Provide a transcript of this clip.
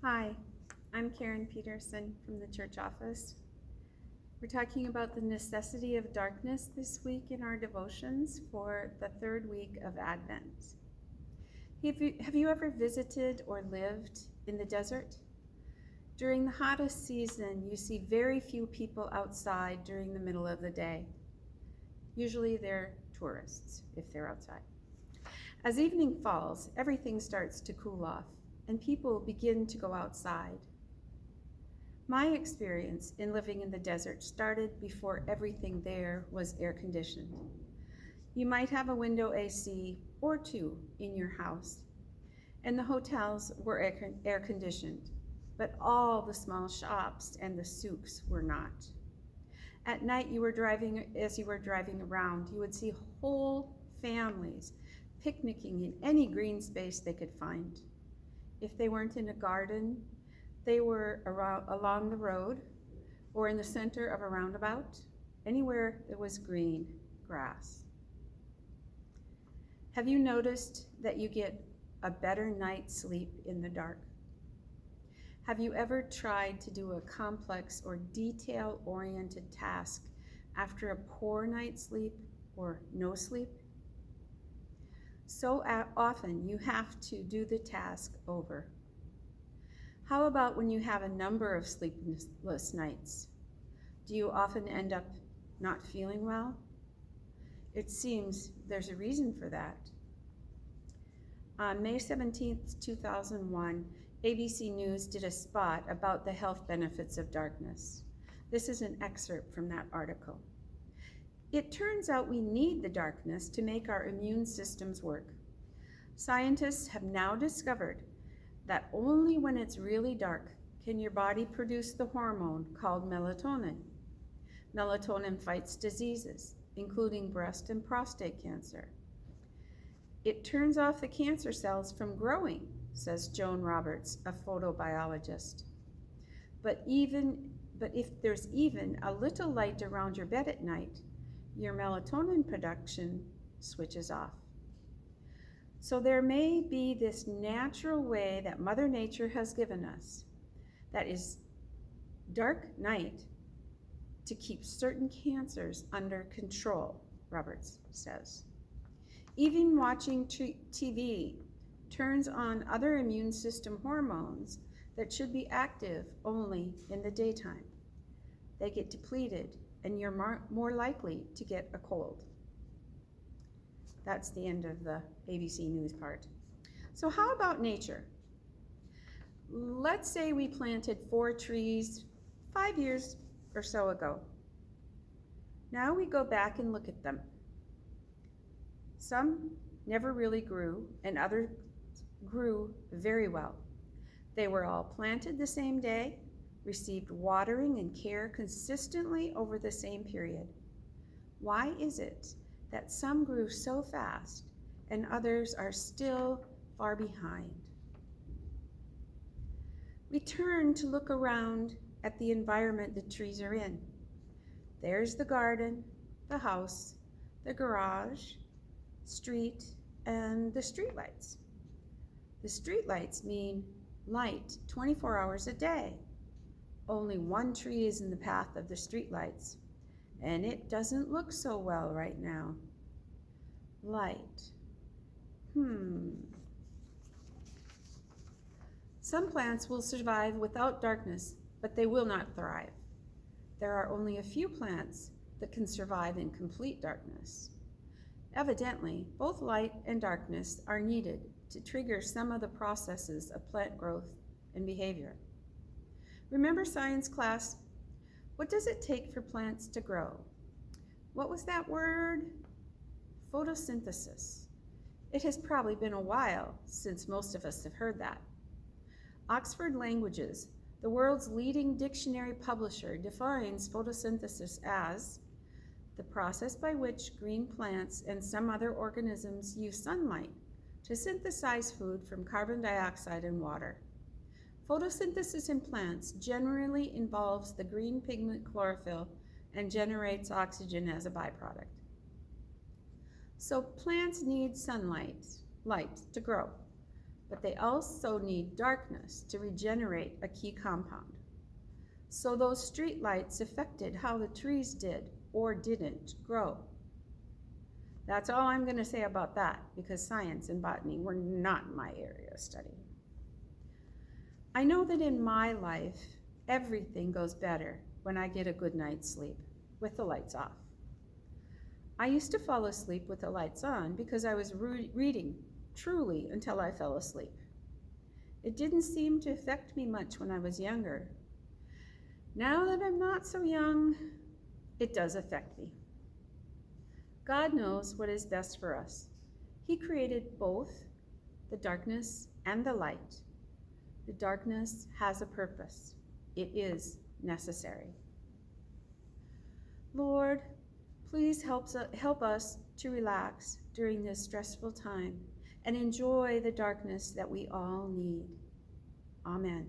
Hi, I'm Karen Peterson from the church office. We're talking about the necessity of darkness this week in our devotions for the third week of Advent. Have you ever visited or lived in the desert? During the hottest season, you see very few people outside during the middle of the day. Usually they're tourists, if they're outside. As evening falls, everything starts to cool off, and people begin to go outside. My experience in living in the desert started before everything there was air conditioned. You might have a window AC or two in your house, and the hotels were air conditioned, but all the small shops and the souks were not. At night, as you were driving around, you would see whole families picnicking in any green space they could find. If they weren't in a garden, they were along the road or in the center of a roundabout, anywhere there was green grass. Have you noticed that you get a better night's sleep in the dark? Have you ever tried to do a complex or detail-oriented task after a poor night's sleep or no sleep? So often you have to do the task over. How about when you have a number of sleepless nights? Do you often end up not feeling well? It seems there's a reason for that. On May 17th, 2001, ABC News did a spot about the health benefits of darkness. This is an excerpt from that article. It turns out we need the darkness to make our immune systems work. Scientists have now discovered that only when it's really dark can your body produce the hormone called melatonin. Melatonin fights diseases, including breast and prostate cancer. It turns off the cancer cells from growing, says Joan Roberts, a photobiologist. But if there's even a little light around your bed at night, your melatonin production switches off. So there may be this natural way that Mother Nature has given us, that is dark night, to keep certain cancers under control, Roberts says. Even watching TV turns on other immune system hormones that should be active only in the daytime. They get depleted, and you're more likely to get a cold. That's the end of the ABC News part. So how about nature? Let's say we planted 4 trees 5 years or so ago. Now we go back and look at them. Some never really grew, and others grew very well. They were all planted the same day, received watering and care consistently over the same period. Why is it that some grew so fast and others are still far behind? We turn to look around at the environment the trees are in. There's the garden, the house, the garage, street, and the streetlights. The streetlights mean light 24 hours a day. Only one tree is in the path of the streetlights, and it doesn't look so well right now. Light. Some plants will survive without darkness, but they will not thrive. There are only a few plants that can survive in complete darkness. Evidently, both light and darkness are needed to trigger some of the processes of plant growth and behavior. Remember science class? What does it take for plants to grow? What was that word? Photosynthesis. It has probably been a while since most of us have heard that. Oxford Languages, the world's leading dictionary publisher, defines photosynthesis as the process by which green plants and some other organisms use sunlight to synthesize food from carbon dioxide and water. Photosynthesis in plants generally involves the green pigment chlorophyll and generates oxygen as a byproduct. So plants need sunlight, light to grow, but they also need darkness to regenerate a key compound. So those street lights affected how the trees did or didn't grow. That's all I'm going to say about that, because science and botany were not my area of study. I know that in my life, everything goes better when I get a good night's sleep with the lights off. I used to fall asleep with the lights on because I was reading truly until I fell asleep. It didn't seem to affect me much when I was younger. Now that I'm not so young, it does affect me. God knows what is best for us. He created both the darkness and the light. The darkness has a purpose. It is necessary. Lord, please help us to relax during this stressful time and enjoy the darkness that we all need. Amen.